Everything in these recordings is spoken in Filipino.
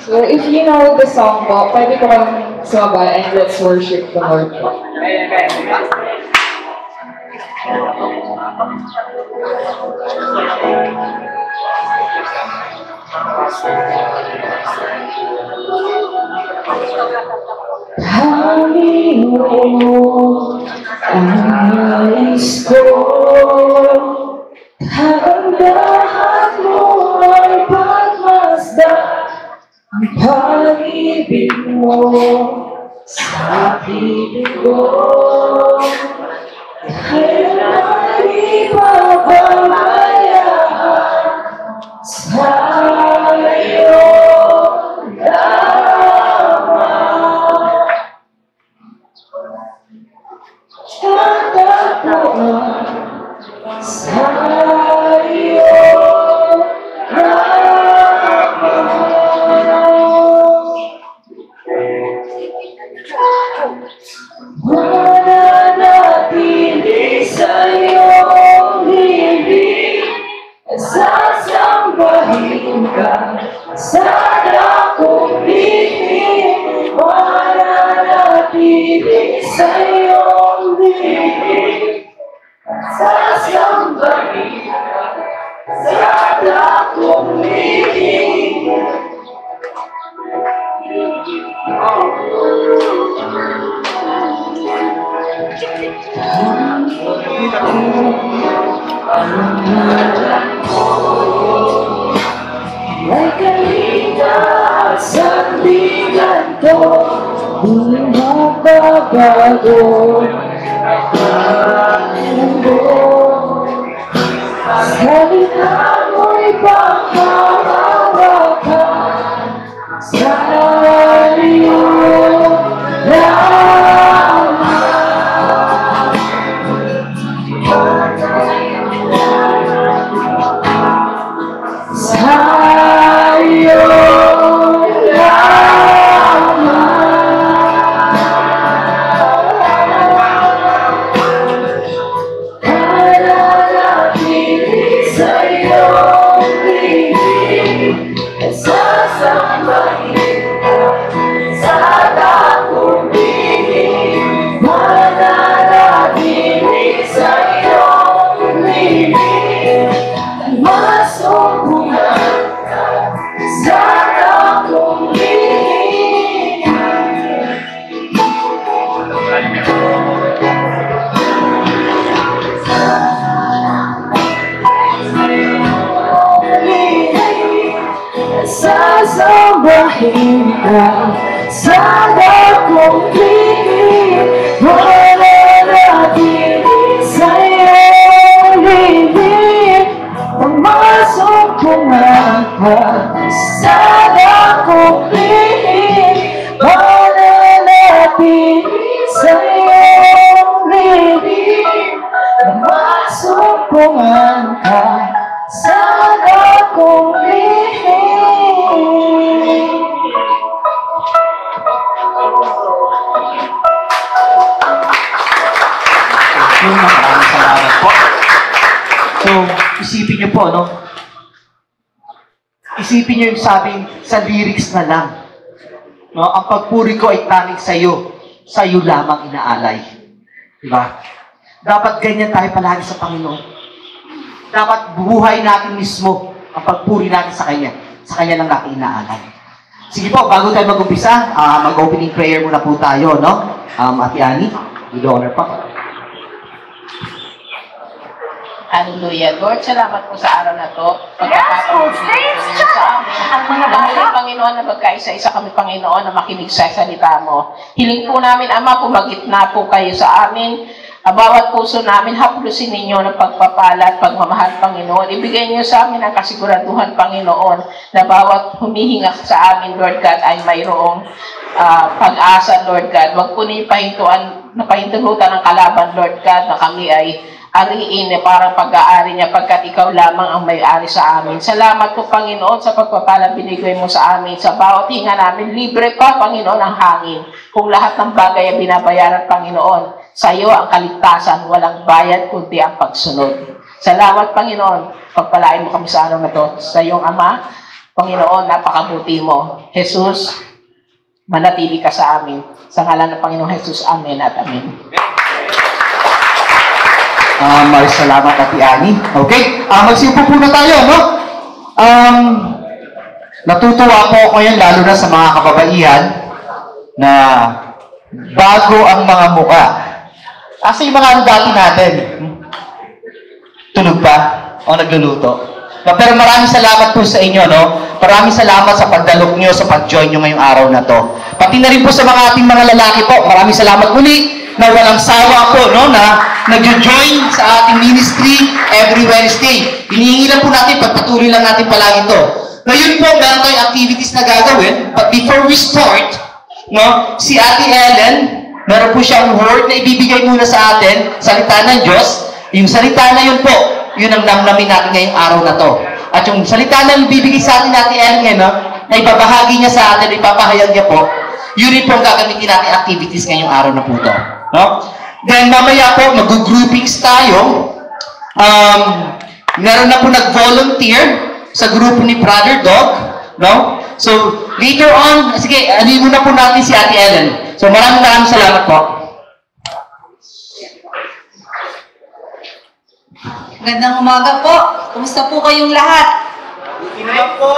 So if you know the song po, pwede ko kang sumaba and let's worship the Lord po. Panginoon, ang nais ko, kagandahan mo ay pagmasdan ang pag-ibig mo sa piling ko. Kailan ipapabayaan sa iyo lamang. Tatagpuan sa iyo mananatili sa iyong ibig, sasambahin ka sa dakong bihig. Mananatili sa iyong ibig, sasambahin ka sa dakong bihig. May kalina at sandigan to, di mababago ang mundo. Salita mo'y panghahawakan sa iyo lamang. Sa iyo mananatili sa iyong ibig, sasambahin ka sa dakong bihig. Mananatili sa iyong ibig, masumpungan ka sa dakong bihig. Sasambahin ka sa dakong bihig. Mananatili sa iyong ibig, masumpungan ka sa dakong bihig. Mananatili sa iyong ibig, masumpungan ka sa dakong bihig. Maraming salamat po. So, isipin niyo po, no? Isipin niyo yung sabing sa lyrics na lang. No? Ang pagpuri ko ay tanging sa'yo lamang inaalay. Diba? Dapat ganyan tayo palagi sa Panginoon. Dapat buhay natin mismo ang pagpuri natin sa Kanya. Sa Kanya lang natin inaalay. Sige po, bago tayo mag-umpisa, mag-opening prayer muna po tayo, no? Ate Annie, give the honor pa. Hallelujah. Lord, salamat po sa araw na to. Pagkakataon sa amin. Ang Panginoon na magkaisa-isa kami, Panginoon, na makinig sa salita mo. Hiling po namin, Ama, pumagitna po kayo sa amin. Bawat puso namin, haplusin ninyo ng pagpapala at pagmamahal, Panginoon. Ibigay niyo sa amin ang kasiguraduhan, Panginoon, na bawat humihinga sa amin, Lord God, ay mayroong pag-asa, Lord God. Huwag po niyo napahintulutan ng kalaban, Lord God, na kami ay ariin na parang pag-aari niya pagkat ikaw lamang ang may-ari sa amin. Salamat po, Panginoon, sa pagpapala binigay mo sa amin. Sa bawat hinga namin, libre pa, Panginoon, ang hangin. Kung lahat ng bagay ay binabayaran, Panginoon, sa iyo ang kaligtasan, walang bayad kundi ang pagsunod. Salamat, Panginoon. Pagpalain mo kami sa araw na to. Sa iyong Ama, Panginoon, napakabuti mo. Jesus, manatili ka sa amin. Sa ngalan ng Panginoong Jesus, amen at amen. Maraming salamat, Ate Annie. Okay, magsipo po na tayo, no? Natutuwa po ako yan, lalo na sa mga kababaihan, na bago ang mga mukha. Kasi yung mga dati natin, tulog pa o nagluluto. No, pero maraming salamat po sa inyo, no? Maraming salamat sa pagdalok nyo, sa pag-join nyo ngayong araw na to. Pati na rin po sa mga ating mga lalaki po, maraming salamat muli na walang sawa po, no? Na nag-join sa ating ministry every Wednesday. Hinihingi lang po natin, pagpatuloy lang natin palagi ito. Ngayon po, meron tayong activities na gagawin. But before we start, no, si Ate Ellen, meron po siyang word na ibibigay muna sa atin, salita ng Diyos. Yung salita na yun po, yun ang namnamin natin ngayong araw na to. At yung salita na ibibigay sa atin Ate Ellen ngayon, no, na ibabahagi niya sa atin, ipapahayag niya po, yun rin po ang gagamitin natin activities ngayong araw na po to. No? Then mamaya po, mag-groupings tayo. Meron na po nag-volunteer sa grupo ni Brother Dog, no? So, later on, sige, anin muna po natin si Ate Ellen. So, maraming salamat po. Magandang umaga po. Kumusta po kayong lahat? Kinayak po.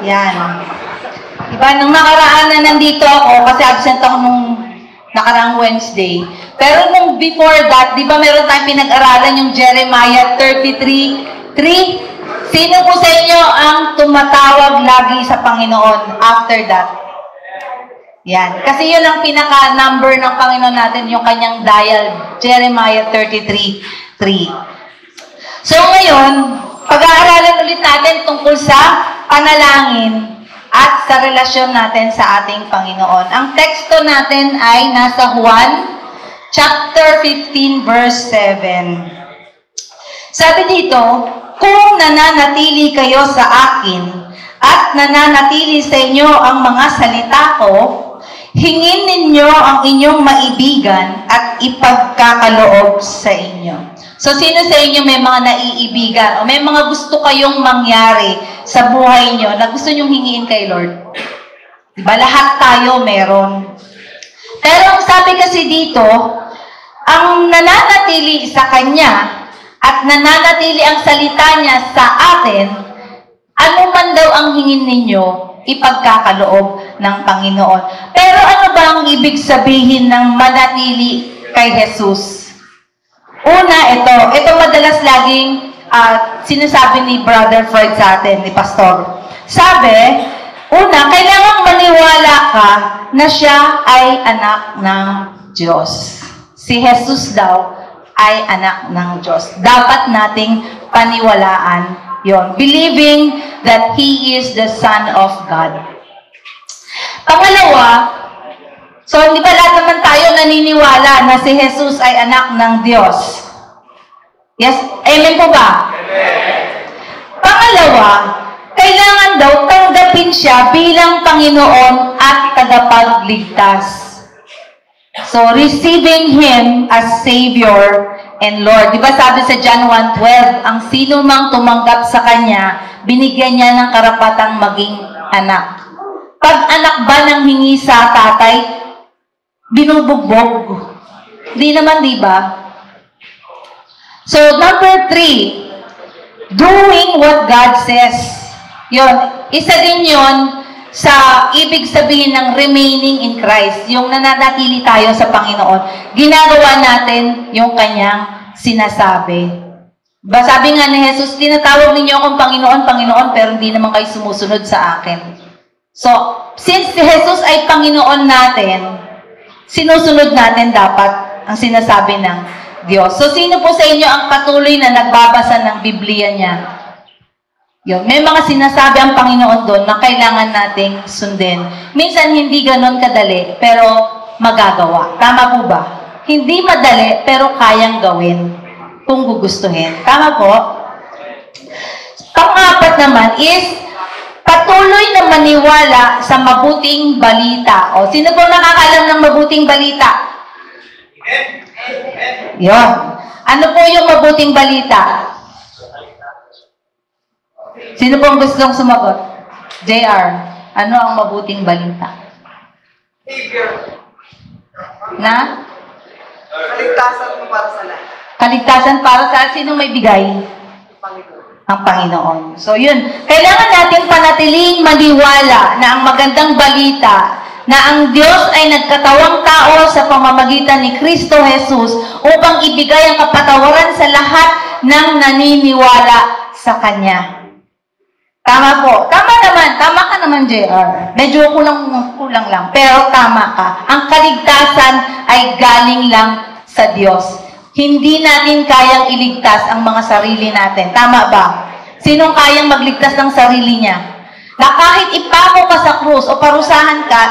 Yan. Diba, nung nakaraan na nandito ako, kasi absent ako nung nakaraang Wednesday. Pero nung before that, di ba meron tayong pinag-aralan yung Jeremiah 33:3? Sino po sa inyo ang tumatawag lagi sa Panginoon after that? Yan. Kasi yun ang pinaka-number ng Panginoon natin, yung kanyang dial, Jeremiah 33:3. So ngayon, pag-aaralan ulit natin tungkol sa panalangin at sa relasyon natin sa ating Panginoon. Ang teksto natin ay nasa Juan, chapter 15, verse 7. Sabi dito, kung nananatili kayo sa akin at nananatili sa inyo ang mga salita ko, hingin ninyo ang inyong maibigan at ipagkakaloob sa inyo. So, sino sa inyo may mga naiibigan o may mga gusto kayong mangyari sa buhay nyo na gusto nyong hingiin kay Lord? Diba? Lahat tayo meron. Pero ang sabi kasi dito, ang nananatili sa Kanya at nananatili ang salita niya sa atin, ano man daw ang hingin ninyo, ipagkakaloob ng Panginoon. Pero ano ba ang ibig sabihin ng manatili kay Jesus? Una, ito madalas laging sinasabi ni Brother Fred sa atin, ni Pastor. Sabi, una, kailangang maniwala ka na siya ay anak ng Diyos. Si Jesus daw ay anak ng Diyos. Dapat nating paniwalaan yon, believing that He is the Son of God. Pangalawa, so hindi ba lahat naman tayo naniniwala na si Jesus ay anak ng Diyos? Yes? Amen po ba? Amen. Pangalawa, kailangan daw tanggapin siya bilang Panginoon at tagapagligtas. So, receiving Him as Savior and Lord. Di ba sabi sa John 1:12, ang sino mang tumanggap sa Kanya, binigyan niya ng karapatang maging anak. Pag anak ba nang hingi sa tatay, binubugbog. Di naman, di ba? So, number 3, doing what God says. Yon, isa din yon sa ibig sabihin ng remaining in Christ, yung nananatili tayo sa Panginoon. Ginagawa natin yung Kanyang sinasabi. Ba, sabi nga ni Jesus, tinatawag ninyo akong Panginoon, Panginoon, pero hindi naman kayo sumusunod sa akin. So, since si Jesus ay Panginoon natin, sinusunod natin dapat ang sinasabi ng Diyos. So, sino po sa inyo ang patuloy na nagbabasa ng Biblia niya? Yun. May mga sinasabi ang Panginoon doon na kailangan nating sundin. Minsan hindi ganon kadali, pero magagawa. Tama po ba? Hindi madali, pero kayang gawin kung gugustuhin. Tama po? Pang-apat naman is patuloy na maniwala sa mabuting balita. O, sino po nakakaalam ng mabuting balita? Yun. Ano po yung mabuting balita? Sino pong gustong sumagot? JR, ano ang mabuting balita? Na? Kaligtasan mo para sa lahat. Kaligtasan para sa sino may bigay? Ang Panginoon. So yun, kailangan natin panatiling maniwala na ang magandang balita na ang Diyos ay nagkatawang tao sa pamamagitan ni Kristo Jesus upang ibigay ang kapatawaran sa lahat ng naniniwala sa Kanya. Tama po. Tama naman. Tama ka naman, JR. Medyo kulang lang. Pero tama ka. Ang kaligtasan ay galing lang sa Diyos. Hindi natin kayang iligtas ang mga sarili natin. Tama ba? Sinong kayang magligtas ng sarili niya? Na kahit ipako ka sa krus o parusahan ka,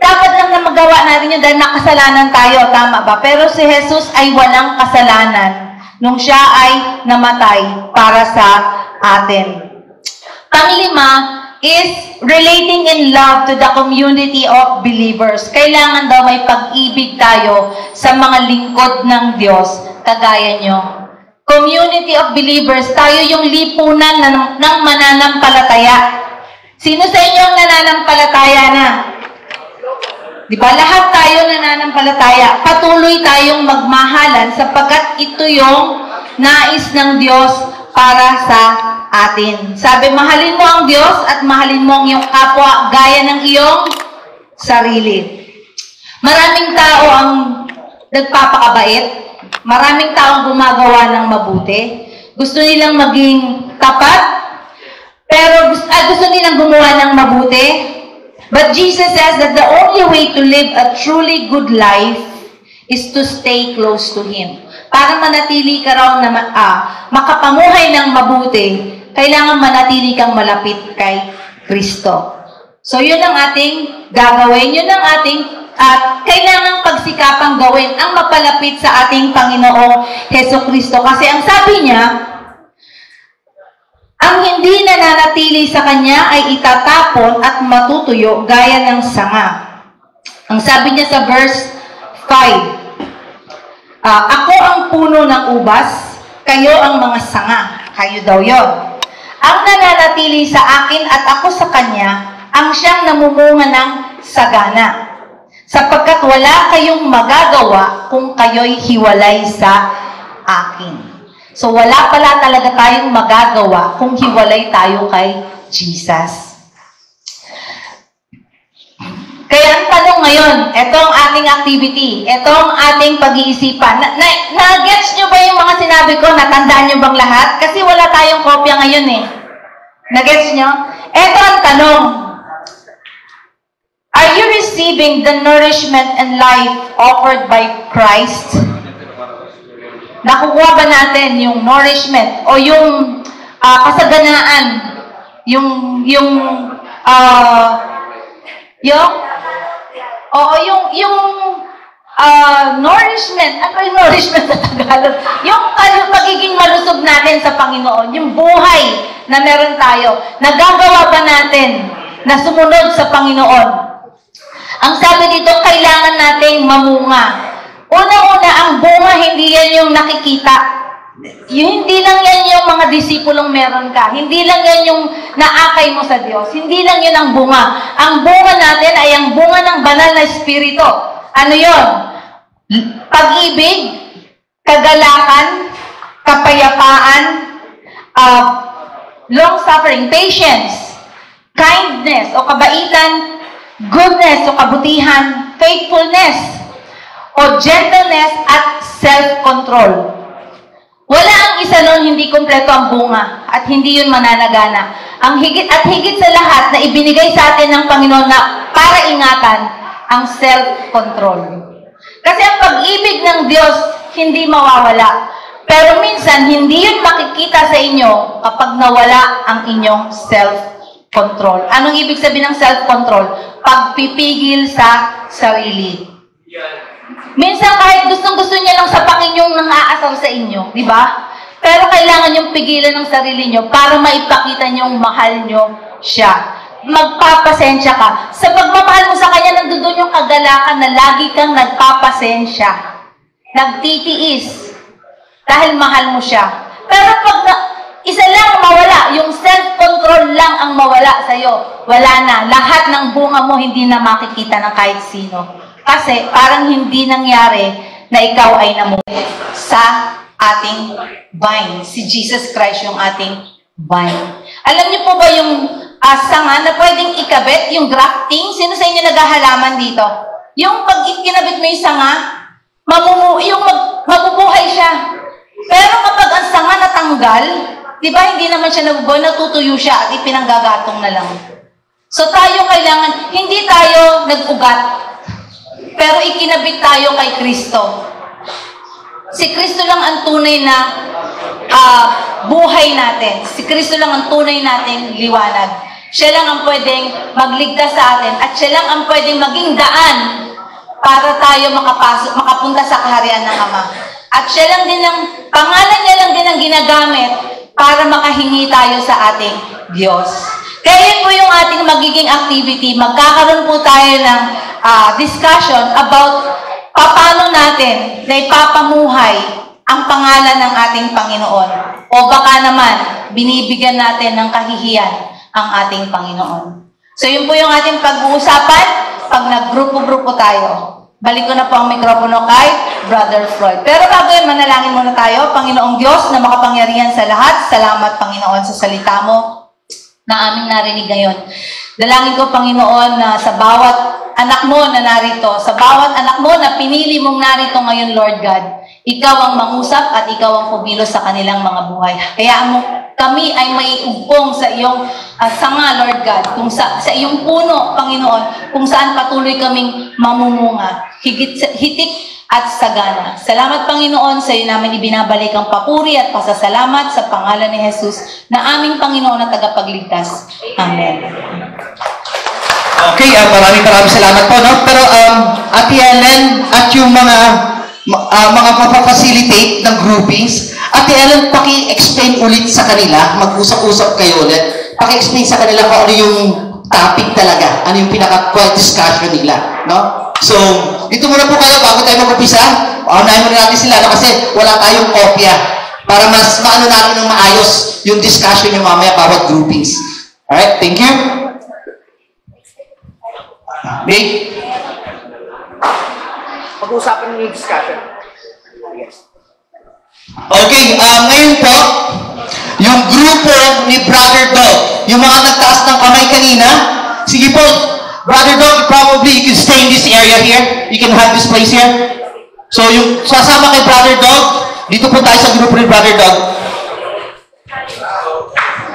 dapat lang na magawa natin yun dahil nakasalanan tayo. Tama ba? Pero si Jesus ay walang kasalanan nung siya ay namatay para sa atin. Panglima is relating in love to the community of believers. Kailangan daw may pag-ibig tayo sa mga lingkod ng Diyos, kagaya nyo. Community of believers, tayo yung lipunan ng mananampalataya. Sino sa inyo ang nananampalataya na? Di ba? Lahat tayo nananampalataya. Patuloy tayong magmahalan sapagkat ito yung nais ng Diyos para sa atin. Sabi, mahalin mo ang Diyos at mahalin mo ang iyong kapwa gaya ng iyong sarili. Maraming tao ang nagpapakabait. Maraming tao ang gumagawa ng mabuti. Gusto nilang maging tapat, pero gusto nilang gumawa ng mabuti. But Jesus says that the only way to live a truly good life is to stay close to Him. Para manatili ka raw na makapamuhay ng mabuti, kailangan manatili kang malapit kay Kristo. So, yun ang ating gagawin. Yun ang ating kailangang pagsikapang gawin ang mapalapit sa ating Panginoong Hesukristo. Kasi ang sabi niya, ang hindi nananatili sa Kanya ay itatapon at matutuyo gaya ng sanga. Ang sabi niya sa verse 5, ako ang puno ng ubas, kayo ang mga sanga. Kayo daw yon. Ang nananatili sa akin at ako sa Kanya, ang siyang namumunga ng sagana. Sapagkat wala kayong magagawa kung kayo'y hiwalay sa akin. So wala pala talaga tayong magagawa kung hiwalay tayo kay Jesus. Kaya ang tanong ngayon, itong ating activity, itong ating pag-iisipan, na-gets nyo ba yung mga sinabi ko? Natandaan nyo bang lahat? Kasi wala tayong kopya ngayon eh. Na-gets nyo? Ito ang tanong. Are you receiving the nourishment and life offered by Christ? Nakukuha ba natin yung nourishment o yung kasaganaan, yung nourishment, ano yung nourishment sa Tagalog? Yung pagiging malusog natin sa Panginoon, yung buhay na meron tayo, nagagawa ba natin na sumunod sa Panginoon? Ang sabi dito, kailangan nating mamunga. Una-una, ang bunga, hindi yan yung nakikita. Hindi lang yan yung mga disipulong meron ka. Hindi lang yan yung naakay mo sa Diyos. Hindi lang yun ang bunga. Ang bunga natin ay ang bunga ng banal na espiritu. Ano yun? Pag-ibig, kagalakan, kapayapaan, long-suffering, patience, kindness o kabaitan, goodness o kabutihan, faithfulness o gentleness at self-control. Wala ang isa nun hindi kumpleto ang bunga at hindi yun mananagana. Ang higit sa lahat na ibinigay sa atin ng Panginoon na para ingatan ang self-control. Kasi ang pag-ibig ng Diyos hindi mawawala. Pero minsan hindi yun makikita sa inyo kapag nawala ang inyong self-control. Anong ibig sabihin ng self-control? Pagpipigil sa sarili. Minsan kahit gustong-gusto niya lang sapakin yung nang-aasar sa inyo, di ba? Pero kailangan yung pigilan ng sarili nyo para maipakita niyong mahal nyo siya. Magpapasensya ka. Sa pagmamahal mo sa Kanya, nandoon yung kagalakan na lagi kang nagpapasensya. Nagtitiis. Dahil mahal mo siya. Pero pag isa lang mawala, yung self-control lang ang mawawala sa'yo. Wala na. Lahat ng bunga mo hindi na makikita ng kahit sino. Kasi parang hindi nangyari na ikaw ay namuhay sa ating vine. Si Jesus Christ yung ating vine. Alam niyo po ba yung sanga na pwedeng ikabit, yung grafting? Sino sa inyo naghahalaman dito? Yung pag ikinabit mo yung sanga, mabubuhay siya. Pero kapag ang sanga natanggal, di ba hindi naman siya nabubuhay, natutuyo siya at ipinanggagatong na lang. So tayo kailangan, hindi tayo nag-ugat, pero ikinabit tayo kay Kristo. Si Kristo lang ang tunay na buhay natin. Si Kristo lang ang tunay nating liwanag. Siya lang ang pwedeng magligtas sa atin at siya lang ang pwedeng maging daan para tayo makapunta sa kaharian ng Ama. At siya lang din pangalan niya lang din ang ginagamit para makahingi tayo sa ating Diyos. Kaya yun po yung ating magiging activity. Magkakaroon po tayo ng discussion about paano natin na ipapamuhay ang pangalan ng ating Panginoon. O baka naman, binibigyan natin ng kahihiyan ang ating Panginoon. So yun po yung ating pag-uusapan pag naggrupo-grupo tayo. Balik ko na po ang mikropono kay Brother Floyd. Pero bago yun, manalangin muna tayo. Panginoong Diyos na makapangyarihan sa lahat, salamat Panginoon sa salita mo na aming narinig ngayon. Dalangin ko Panginoon na sa bawat anak mo na narito, sa bawat anak mo na pinili mong narito ngayon, Lord God, ikaw ang mangusap at ikaw ang kumilos sa kanilang mga buhay. Kaya kami ay maiugpong sa iyong sanga, Lord God, kung sa iyong puno, Panginoon, kung saan patuloy kaming mamumunga, hitik at sagana. Salamat, Panginoon, sa iyo namin ibinabalik ang papuri at pasasalamat sa pangalan ni Jesus na aming Panginoon na tagapagligtas. Amen. Okay, maraming salamat po, no? Pero, Ate Ellen at yung mga mapapacilitate ng groupings, Ate Ellen, paki-explain ulit sa kanila, mag-usap-usap kayo ulit, paki-explain sa kanila kung ano yung topic talaga, ano yung pinaka-discussion nila, no? So, dito muna po kayo, bago tayo mag-upisa, unahin muna natin sila, no? Kasi wala tayong kopya, para mas maano natin ng maayos yung discussion yung mamaya bawat groupings. Alright, thank you. Babe? Pag-uusapan niyo yung discussion. Yes. Okay, ngayon po, yung grupo ni Brother Dog, yung mga nagtaas ng kamay kanina, sige po, Brother Dog, probably you can stay in this area here. You can have this place here. So, yung sasama kay Brother Dog, dito po tayo sa grupo ni Brother Dog.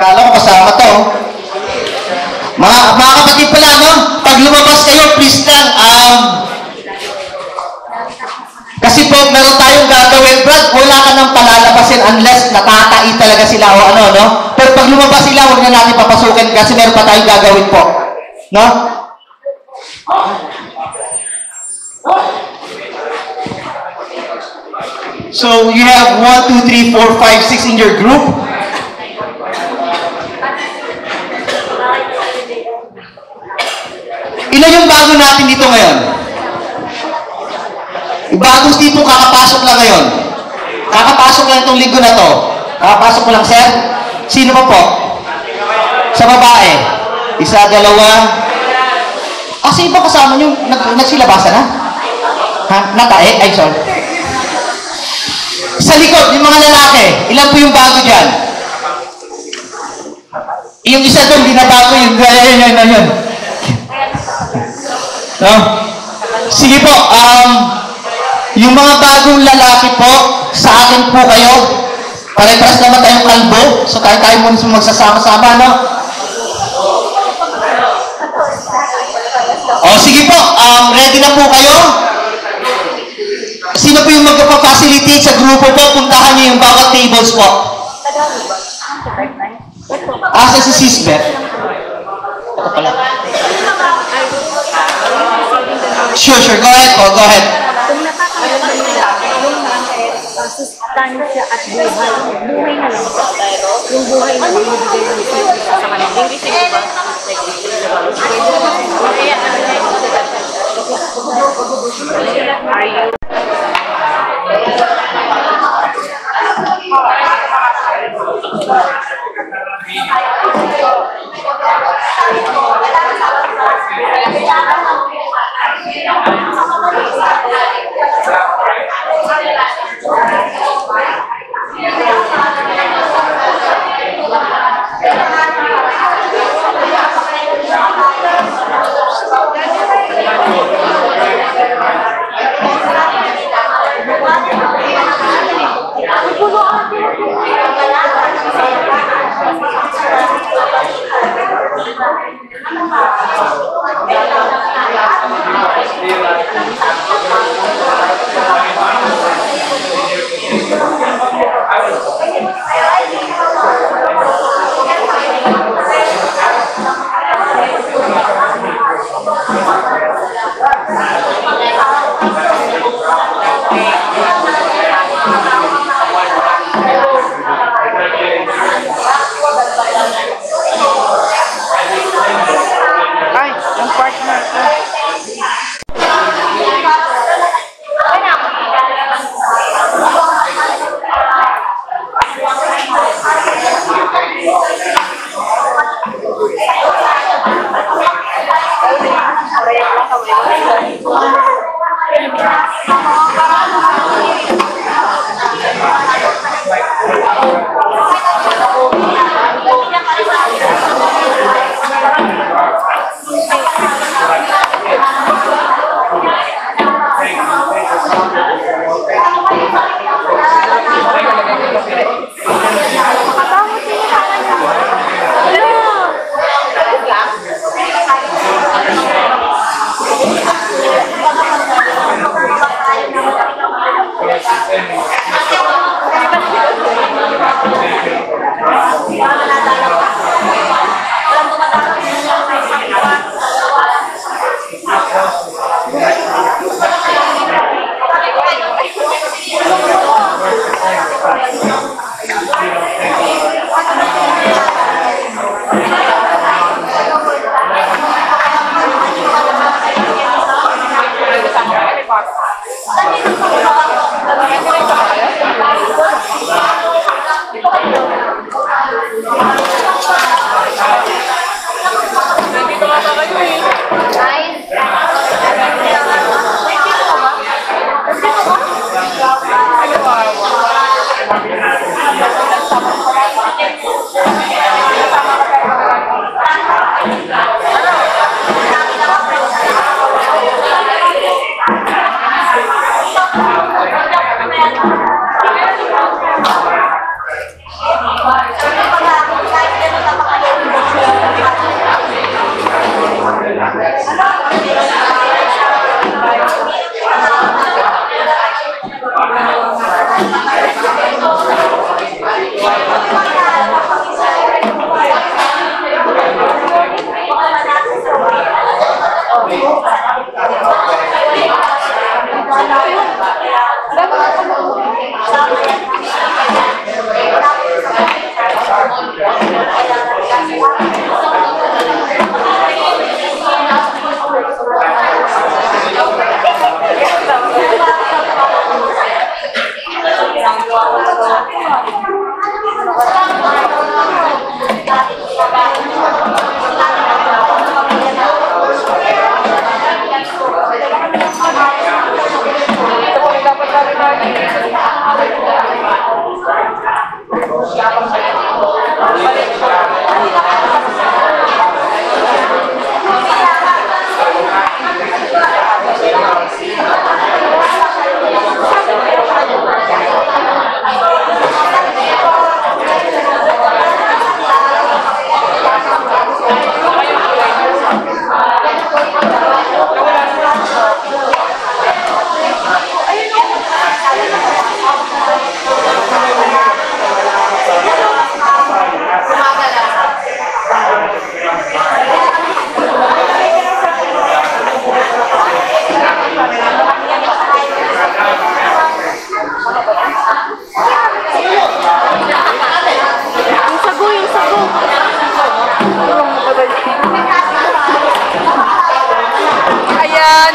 Kala ko kasama to. Mga kapatid pala, no? Pag lumabas kayo, please lang, kasi po, meron tayong gagawin, Brad, wala ka nang palalabasin unless nakakai talaga sila o ano, no? Pero pag lumabas sila, huwag na natin papasukin kasi meron pa tayong gagawin po. No? So, you have 1, 2, 3, 4, 5, 6 in your group. Ilan yung bago natin dito ngayon? Bagong tipong kakapasok lang ngayon. Kakapasok lang itong linggo na to. Kakapasok ko lang, sir. Sino pa po? Sa babae. Isa, dalawa. Sino ba kasama nyo? Nagsilabasan na? Ha? Natae? Ay, sorry. Sa likod, yung mga lalaki. Ilan po yung bago dyan? Yung isa doon, di na bago yun. Yun. No? Sige po, yung mga bagong lalaki po, sa akin po kayo, pare-pares naman tayong kalbo, so tayo muna magsasama-sama, no? O, sige po, ready na po kayo? Sino po yung magpapacilitate sa grupo po? Puntahan niyo yung bawat tables po. Asa si Sisbeth? Ito pala. Sure, go ahead po, go ahead. Kung nakakalaman nila yung sustansya at buhay na lang. Yung buhay na bibigay ng Diyos sa kanila.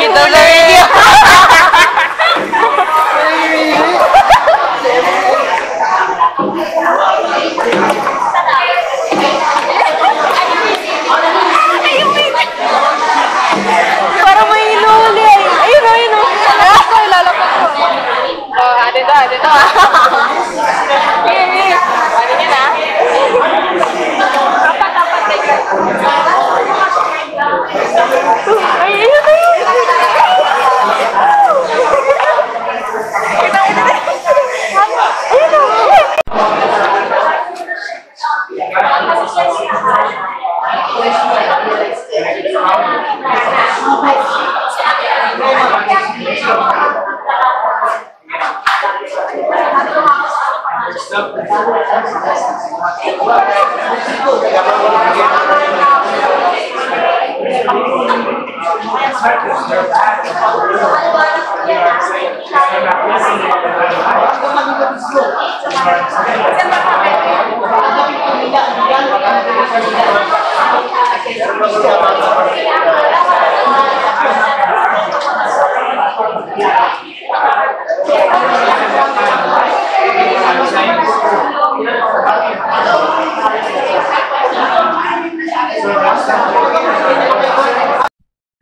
Nakita sa video. Parang may inuuli. Ayun, ayun. Lalapag ko, lalapag ko. Oh, dito. Sige. Ano yun, ah? Dapat, take. Ayun.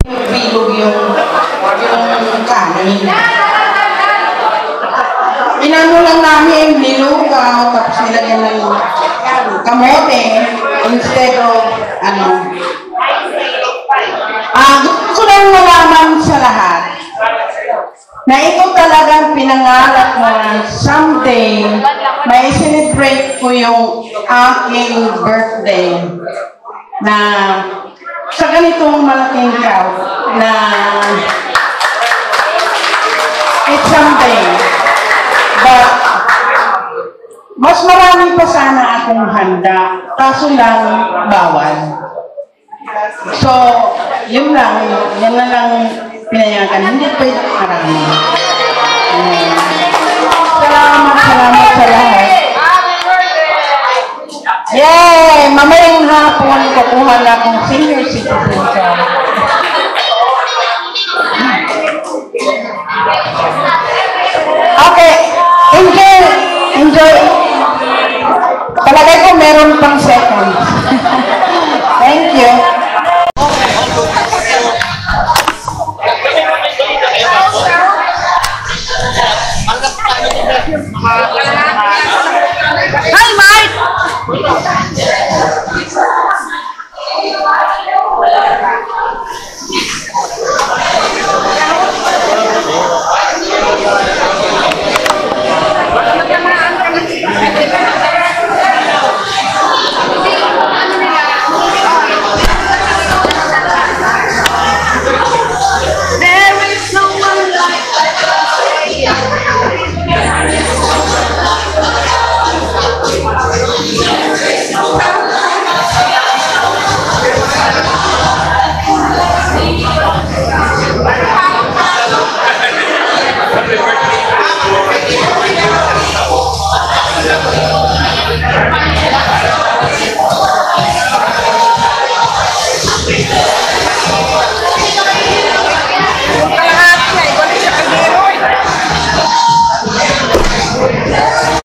Bilog yung kanin. Inano lang namin, nilugaw, tapos nilagyan ng kamote instead of gusto ko lang malaman sa lahat na ito talagang pinangarap mo na someday may celebrate ko yung aking birthday na sa ganitong malaking crowd na it's someday. But mas marami pa sana akong handa, kaso lang bawal. So, yun lang, yan na lang pinayagan. Hindi pwede marami. Salamat sa lahat. Yay! Mamayang hapon, kukuha na akong senior citizen card. Okay, enjoy. Palagay ko meron pang second.